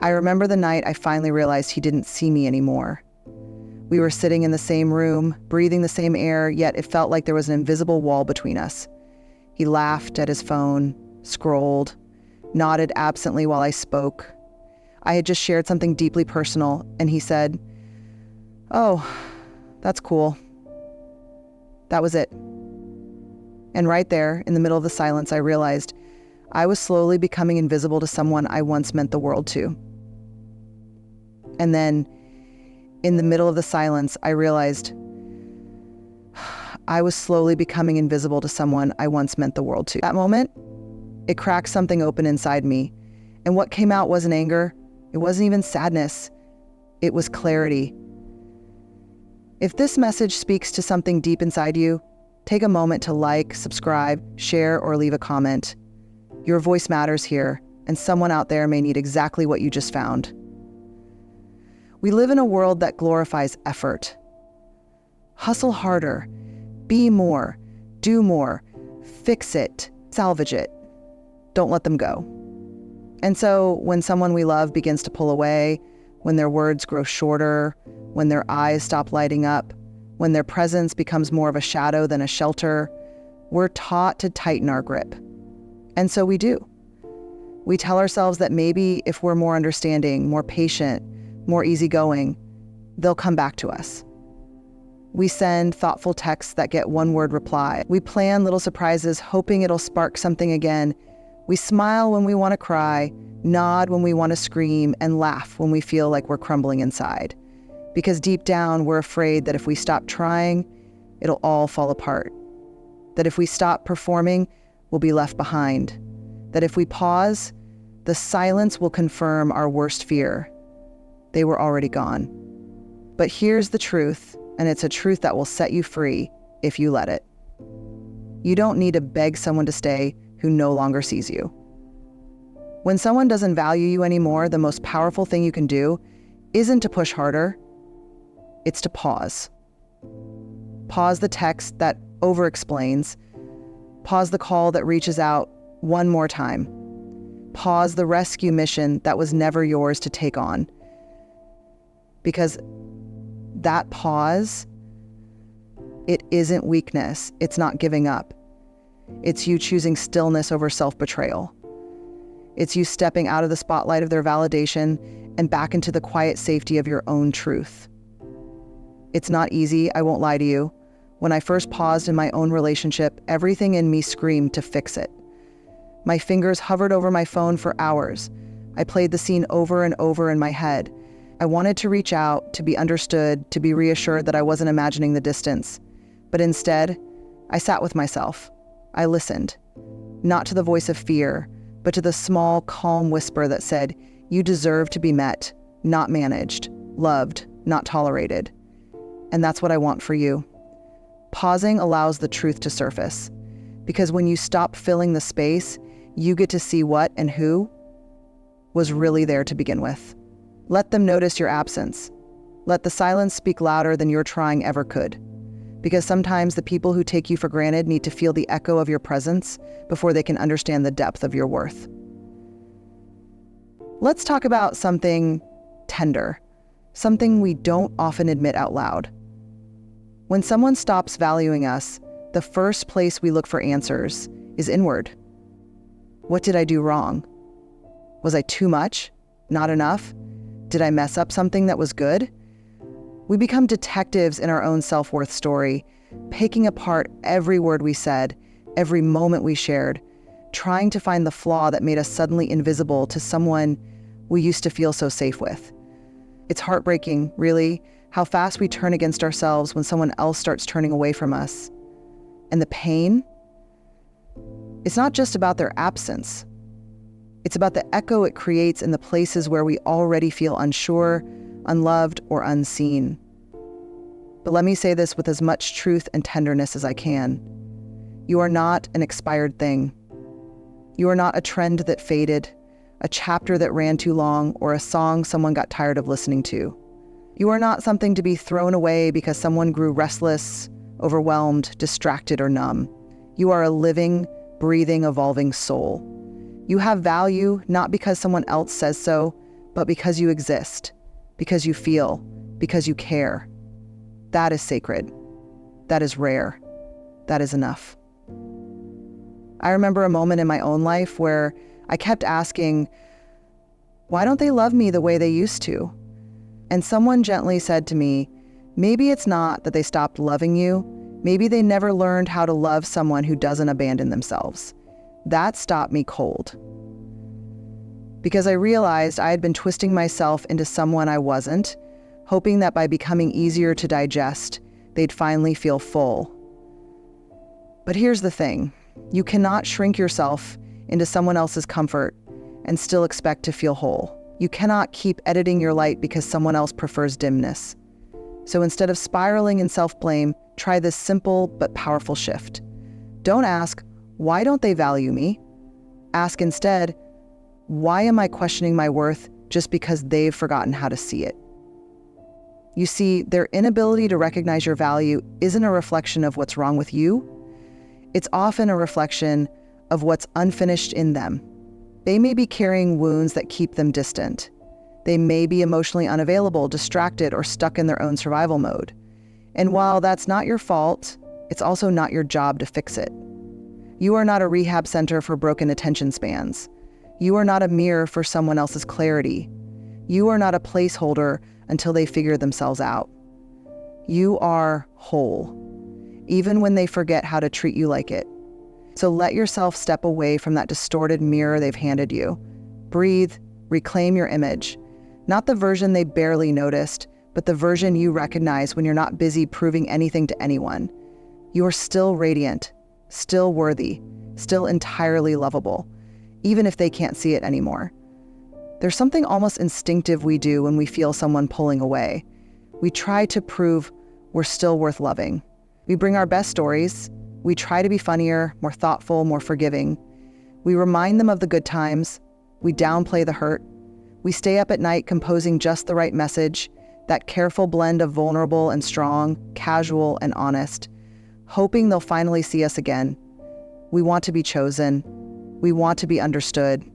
I remember the night I finally realized he didn't see me anymore. We were sitting in the same room, breathing the same air, yet it felt like there was an invisible wall between us. He laughed at his phone, scrolled, nodded absently while I spoke. I had just shared something deeply personal, and he said, "Oh, that's cool." That was it. And right there, in the middle of the silence, I realized I was slowly becoming invisible to someone I once meant the world to. And then, in the middle of the silence, I realized I was slowly becoming invisible to someone I once meant the world to. That moment, it cracked something open inside me. And what came out wasn't anger. It wasn't even sadness. It was clarity. If this message speaks to something deep inside you, take a moment to like, subscribe, share, or leave a comment. Your voice matters here, and someone out there may need exactly what you just found. We live in a world that glorifies effort. Hustle harder, be more, do more, fix it, salvage it. Don't let them go. And so when someone we love begins to pull away, when their words grow shorter, when their eyes stop lighting up, when their presence becomes more of a shadow than a shelter, we're taught to tighten our grip. And so we do. We tell ourselves that maybe if we're more understanding, more patient, more easygoing, they'll come back to us. We send thoughtful texts that get one-word reply. We plan little surprises, hoping it'll spark something again. We smile when we want to cry, nod when we want to scream, and laugh when we feel like we're crumbling inside. Because deep down, we're afraid that if we stop trying, it'll all fall apart. That if we stop performing, we'll be left behind. That if we pause, the silence will confirm our worst fear. They were already gone. But here's the truth, and it's a truth that will set you free if you let it. You don't need to beg someone to stay who no longer sees you. When someone doesn't value you anymore, the most powerful thing you can do isn't to push harder, it's to pause. Pause the text that over-explains. Pause the call that reaches out one more time. Pause the rescue mission that was never yours to take on. Because that pause, it isn't weakness. It's not giving up. It's you choosing stillness over self-betrayal. It's you stepping out of the spotlight of their validation and back into the quiet safety of your own truth. It's not easy, I won't lie to you. When I first paused in my own relationship, everything in me screamed to fix it. My fingers hovered over my phone for hours. I played the scene over and over in my head. I wanted to reach out, to be understood, to be reassured that I wasn't imagining the distance. But instead, I sat with myself. I listened, not to the voice of fear, but to the small, calm whisper that said, "You deserve to be met, not managed, loved, not tolerated." And that's what I want for you. Pausing allows the truth to surface, because when you stop filling the space, you get to see what and who was really there to begin with. Let them notice your absence. Let the silence speak louder than your trying ever could. Because sometimes the people who take you for granted need to feel the echo of your presence before they can understand the depth of your worth. Let's talk about something tender, something we don't often admit out loud. When someone stops valuing us, the first place we look for answers is inward. What did I do wrong? Was I too much? Not enough? Did I mess up something that was good? We become detectives in our own self-worth story, picking apart every word we said, every moment we shared, trying to find the flaw that made us suddenly invisible to someone we used to feel so safe with. It's heartbreaking, really, how fast we turn against ourselves when someone else starts turning away from us. And the pain, it's not just about their absence. It's about the echo it creates in the places where we already feel unsure, unloved, or unseen. But let me say this with as much truth and tenderness as I can. You are not an expired thing. You are not a trend that faded, a chapter that ran too long, or a song someone got tired of listening to. You are not something to be thrown away because someone grew restless, overwhelmed, distracted, or numb. You are a living, breathing, evolving soul. You have value not because someone else says so, but because you exist, because you feel, because you care. That is sacred. That is rare. That is enough. I remember a moment in my own life where I kept asking, why don't they love me the way they used to? And someone gently said to me, maybe it's not that they stopped loving you. Maybe they never learned how to love someone who doesn't abandon themselves. That stopped me cold. Because I realized I had been twisting myself into someone I wasn't, hoping that by becoming easier to digest, they'd finally feel full. But here's the thing. You cannot shrink yourself into someone else's comfort and still expect to feel whole. You cannot keep editing your light because someone else prefers dimness. So instead of spiraling in self-blame, try this simple but powerful shift. Don't ask, why don't they value me? Ask instead, why am I questioning my worth just because they've forgotten how to see it? You see, their inability to recognize your value isn't a reflection of what's wrong with you. It's often a reflection of what's unfinished in them. They may be carrying wounds that keep them distant. They may be emotionally unavailable, distracted, or stuck in their own survival mode. And while that's not your fault, it's also not your job to fix it. You are not a rehab center for broken attention spans. You are not a mirror for someone else's clarity. You are not a placeholder until they figure themselves out. You are whole, even when they forget how to treat you like it. So let yourself step away from that distorted mirror they've handed you. Breathe, reclaim your image. Not the version they barely noticed, but the version you recognize when you're not busy proving anything to anyone. You are still radiant, still worthy, still entirely lovable, even if they can't see it anymore. There's something almost instinctive we do when we feel someone pulling away. We try to prove we're still worth loving. We bring our best stories. We try to be funnier, more thoughtful, more forgiving. We remind them of the good times. We downplay the hurt. We stay up at night composing just the right message, that careful blend of vulnerable and strong, casual and honest, hoping they'll finally see us again. We want to be chosen. We want to be understood.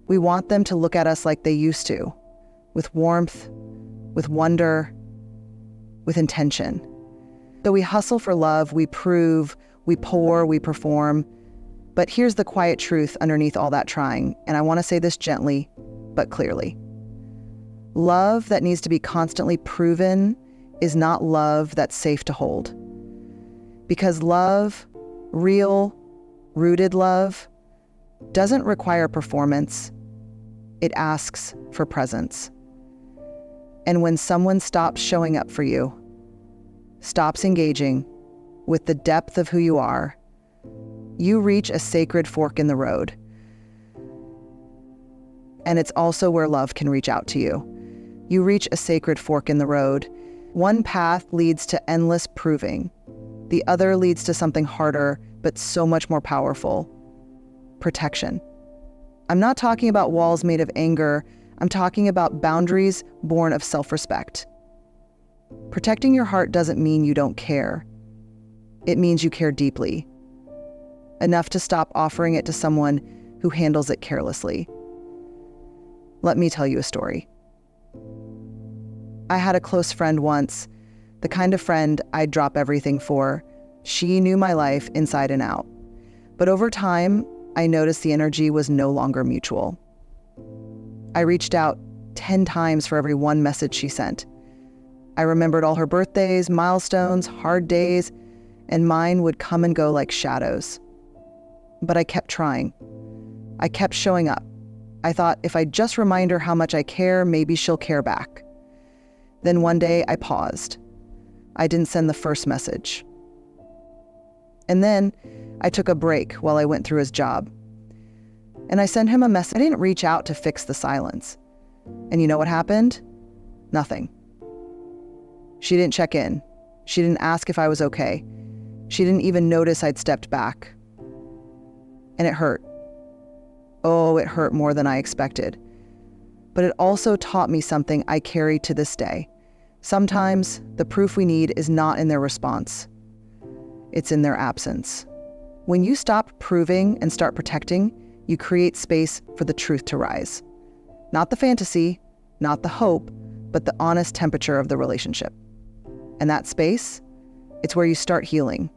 We want them to look at us like they used to, with warmth, with wonder, with intention. So we hustle for love, we prove, we pour, we perform. But here's the quiet truth underneath all that trying, and I want to say this gently, but clearly. Love that needs to be constantly proven is not love that's safe to hold. Because love, real, rooted love, doesn't require performance. It asks for presence. And when someone stops showing up for you, stops engaging with the depth of who you are, you reach a sacred fork in the road. And it's also where love can reach out to you. You reach a sacred fork in the road. One path leads to endless proving. The other leads to something harder, but so much more powerful: protection. I'm not talking about walls made of anger. I'm talking about boundaries born of self-respect. Protecting your heart doesn't mean you don't care. It means you care deeply, enough to stop offering it to someone who handles it carelessly. Let me tell you a story. I had a close friend once, the kind of friend I'd drop everything for. She knew my life inside and out. But over time, I noticed the energy was no longer mutual. I reached out 10 times for every one message she sent. I remembered all her birthdays, milestones, hard days, and mine would come and go like shadows. But I kept trying. I kept showing up. I thought if I just remind her how much I care, maybe she'll care back. Then one day I paused. I didn't send the first message. And then I took a break while I went through his job. And I sent him a message. I didn't reach out to fix the silence. And you know what happened? Nothing. She didn't check in. She didn't ask if I was okay. She didn't even notice I'd stepped back. And it hurt. Oh, it hurt more than I expected. But it also taught me something I carry to this day. Sometimes the proof we need is not in their response. It's in their absence. When you stop proving and start protecting, you create space for the truth to rise. Not the fantasy, not the hope, but the honest temperature of the relationship. And that space, it's where you start healing.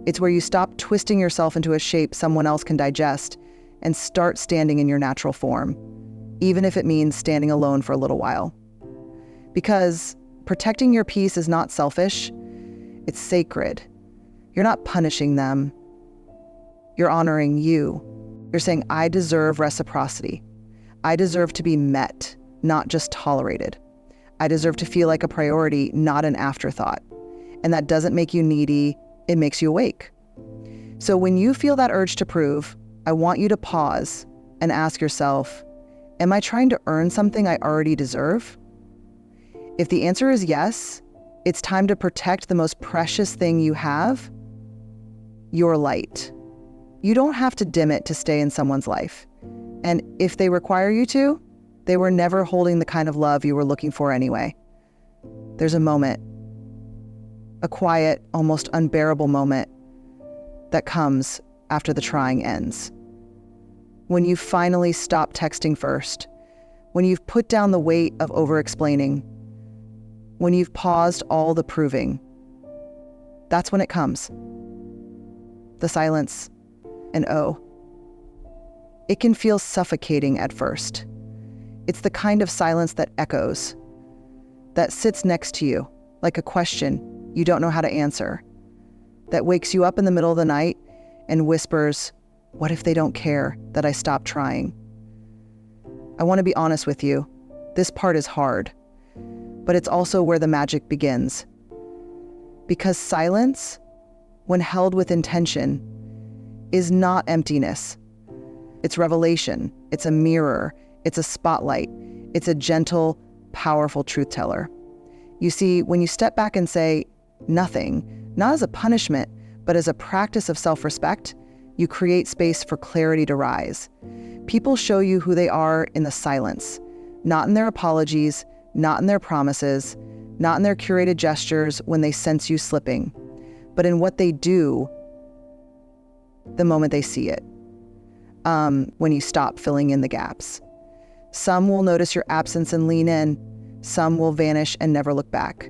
It's where you stop twisting yourself into a shape someone else can digest and start standing in your natural form, even if it means standing alone for a little while. Because protecting your peace is not selfish, it's sacred. You're not punishing them. You're honoring you. You're saying, I deserve reciprocity. I deserve to be met, not just tolerated. I deserve to feel like a priority, not an afterthought. And that doesn't make you needy, it makes you awake. So when you feel that urge to prove, I want you to pause and ask yourself, am I trying to earn something I already deserve? If the answer is yes, it's time to protect the most precious thing you have, your light. You don't have to dim it to stay in someone's life. And if they require you to, they were never holding the kind of love you were looking for anyway. There's a moment, a quiet, almost unbearable moment that comes after the trying ends. When you finally stop texting first, when you've put down the weight of over-explaining, when you've paused all the proving, that's when it comes. The silence. And it can feel suffocating at first. It's the kind of silence that echoes, that sits next to you like a question you don't know how to answer, that wakes you up in the middle of the night and whispers, what if they don't care that I stopped trying? I want to be honest with you. This part is hard, but it's also where the magic begins. Because silence, when held with intention, is not emptiness. It's revelation. It's a mirror. It's a spotlight. It's a gentle, powerful truth teller. You see, when you step back and say nothing, not as a punishment, but as a practice of self-respect, you create space for clarity to rise. People show you who they are in the silence, not in their apologies, not in their promises, not in their curated gestures when they sense you slipping, but in what they do the moment they see it, when you stop filling in the gaps. Some will notice your absence and lean in. Some will vanish and never look back.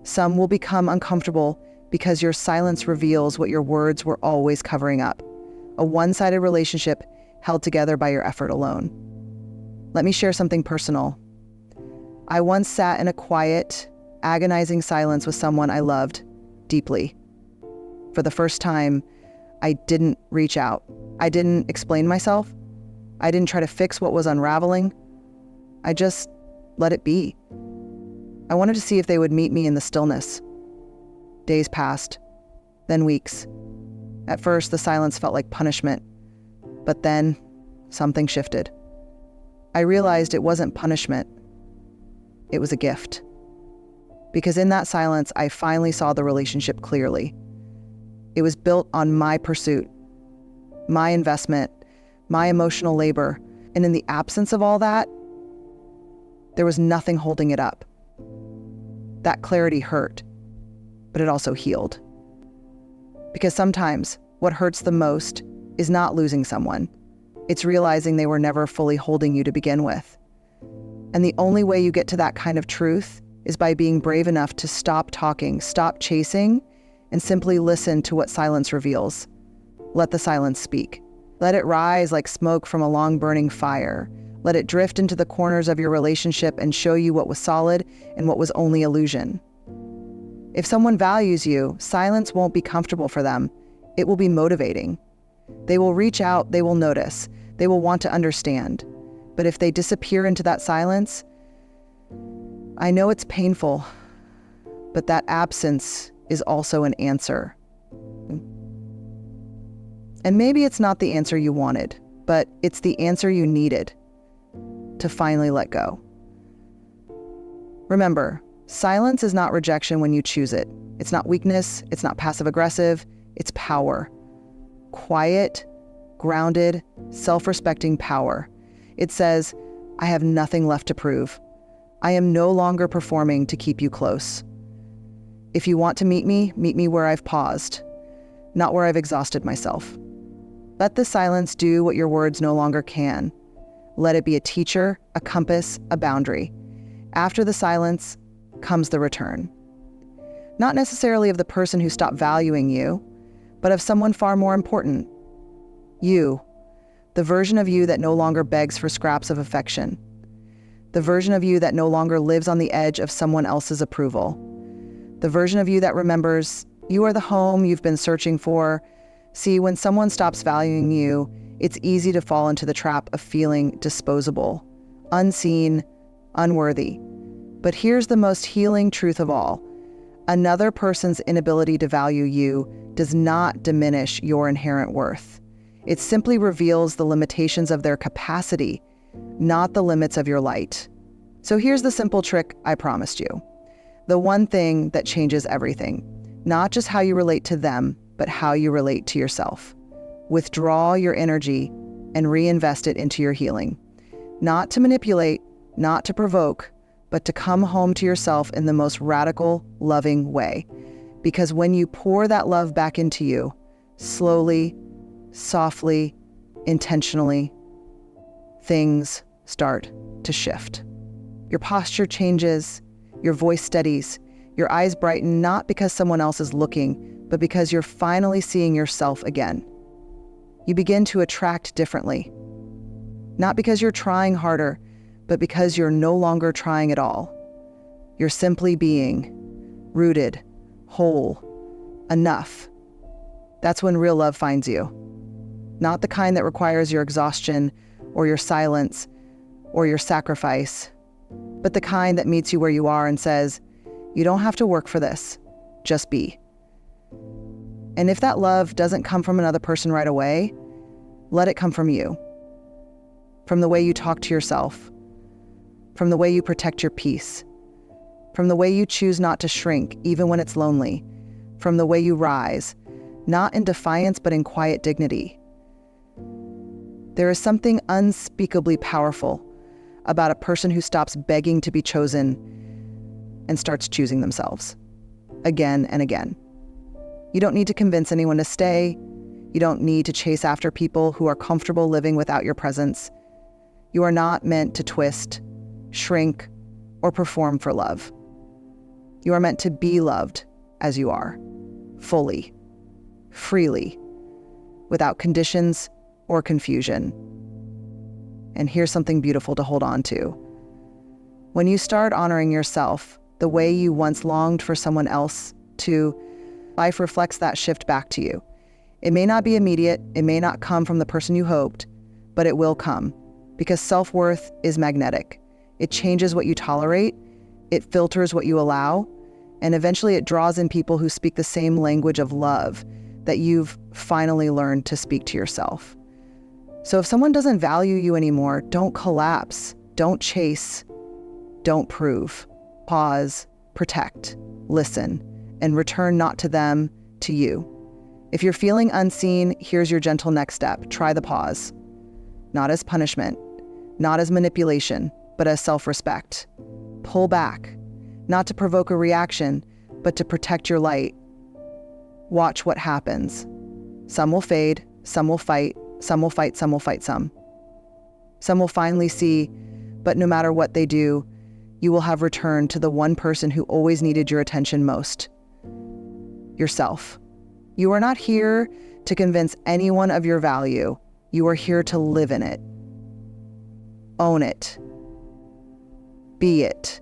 Some will become uncomfortable because your silence reveals what your words were always covering up, a one-sided relationship held together by your effort alone. Let me share something personal. I once sat in a quiet, agonizing silence with someone I loved deeply. For the first time, I didn't reach out. I didn't explain myself. I didn't try to fix what was unraveling. I just let it be. I wanted to see if they would meet me in the stillness. Days passed, then weeks. At first, the silence felt like punishment, but then something shifted. I realized it wasn't punishment. It was a gift. Because in that silence, I finally saw the relationship clearly. It was built on my pursuit, my investment, my emotional labor, and in the absence of all that, there was nothing holding it up. That clarity hurt, but it also healed. Because sometimes what hurts the most is not losing someone. It's realizing they were never fully holding you to begin with. And the only way you get to that kind of truth is by being brave enough to stop talking, stop chasing, and simply listen to what silence reveals. Let the silence speak. Let it rise like smoke from a long burning fire. Let it drift into the corners of your relationship and show you what was solid and what was only illusion. If someone values you, silence won't be comfortable for them. It will be motivating. They will reach out, they will notice, they will want to understand. But if they disappear into that silence, I know it's painful, but that absence is also an answer. And maybe it's not the answer you wanted, but it's the answer you needed to finally let go. Remember, silence is not rejection when you choose it. It's not weakness, it's not passive-aggressive, it's power. Quiet, grounded, self-respecting power. It says, I have nothing left to prove. I am no longer performing to keep you close. If you want to meet me where I've paused, not where I've exhausted myself. Let the silence do what your words no longer can. Let it be a teacher, a compass, a boundary. After the silence comes the return. Not necessarily of the person who stopped valuing you, but of someone far more important. You, the version of you that no longer begs for scraps of affection. The version of you that no longer lives on the edge of someone else's approval. The version of you that remembers you are the home you've been searching for. See, when someone stops valuing you, it's easy to fall into the trap of feeling disposable, unseen, unworthy. But here's the most healing truth of all. Another person's inability to value you does not diminish your inherent worth. It simply reveals the limitations of their capacity, not the limits of your light. So here's the simple trick I promised you. The one thing that changes everything. Not just how you relate to them, but how you relate to yourself. Withdraw your energy and reinvest it into your healing. Not to manipulate, not to provoke, but to come home to yourself in the most radical, loving way. Because when you pour that love back into you, slowly, softly, intentionally, things start to shift. Your posture changes, your voice steadies, your eyes brighten, not because someone else is looking, but because you're finally seeing yourself again. You begin to attract differently. Not because you're trying harder, but because you're no longer trying at all. You're simply being rooted, whole, enough. That's when real love finds you. Not the kind that requires your exhaustion or your silence or your sacrifice, but the kind that meets you where you are and says, you don't have to work for this, just be. And if that love doesn't come from another person right away, let it come from you. From the way you talk to yourself, from the way you protect your peace, from the way you choose not to shrink even when it's lonely, from the way you rise, not in defiance but in quiet dignity. There is something unspeakably powerful about a person who stops begging to be chosen and starts choosing themselves again and again. You don't need to convince anyone to stay. You don't need to chase after people who are comfortable living without your presence. You are not meant to twist, shrink, or perform for love. You are meant to be loved as you are, fully, freely, without conditions or confusion. And here's something beautiful to hold on to. When you start honoring yourself the way you once longed for someone else to, life reflects that shift back to you. It may not be immediate, it may not come from the person you hoped, but it will come, because self-worth is magnetic. It changes what you tolerate, it filters what you allow, and eventually it draws in people who speak the same language of love that you've finally learned to speak to yourself. So if someone doesn't value you anymore, don't collapse, don't chase, don't prove. Pause, protect, listen, and return not to them, to you. If you're feeling unseen, here's your gentle next step. Try the pause. Not as punishment, not as manipulation, but as self-respect. Pull back, not to provoke a reaction, but to protect your light. Watch what happens. Some will fade, some will fight, some will fight, some will fight some. Some will finally see, but no matter what they do, you will have returned to the one person who always needed your attention most. Yourself. You are not here to convince anyone of your value. You are here to live in it. Own it. Be it.